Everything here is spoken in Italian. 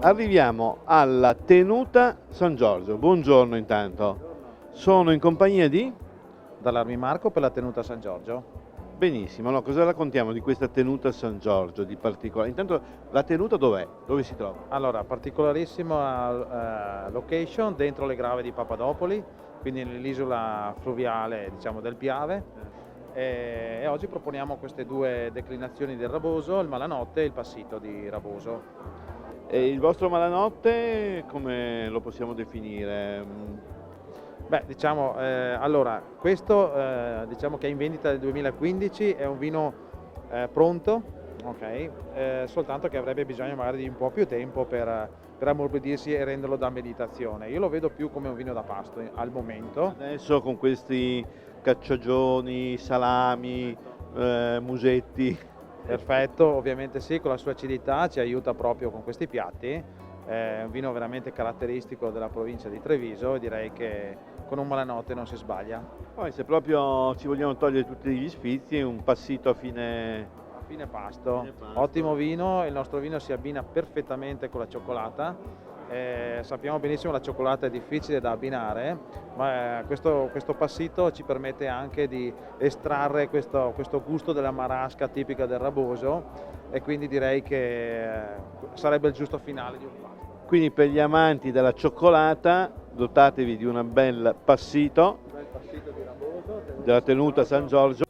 Arriviamo alla tenuta San Giorgio. Buongiorno intanto. Sono in compagnia di? Dall'Armi Marco per la tenuta San Giorgio. Benissimo, allora cosa raccontiamo di questa tenuta San Giorgio di particolare? Intanto la tenuta dov'è? Dove si trova? Allora, particolarissima location dentro le Grave di Papadopoli, quindi nell'isola fluviale, diciamo, del Piave. E oggi proponiamo queste due declinazioni del Raboso, il Malanotte e il Passito di Raboso. E il vostro Malanotte come lo possiamo definire? Beh, diciamo, allora, questo diciamo che è in vendita del 2015, è un vino pronto, ok? Soltanto che avrebbe bisogno magari di un po' più tempo per ammorbidirsi e renderlo da meditazione. Io lo vedo più come un vino da pasto al momento. Adesso con questi cacciagioni, salami, musetti. Perfetto, ovviamente sì, con la sua acidità ci aiuta proprio con questi piatti. È un vino veramente caratteristico della provincia di Treviso e direi che con un Malanotte non si sbaglia. Poi se proprio ci vogliamo togliere tutti gli sfizi, un passito a fine Fine pasto. Fine pasto. Ottimo vino, il nostro vino si abbina perfettamente con la cioccolata. Sappiamo benissimo che la cioccolata è difficile da abbinare, ma questo passito ci permette anche di estrarre questo gusto della marasca tipica del Raboso e quindi direi che sarebbe il giusto finale di un pasto. Quindi per gli amanti della cioccolata dotatevi di un bel passito Un bel passito di Raboso della tenuta San Giorgio.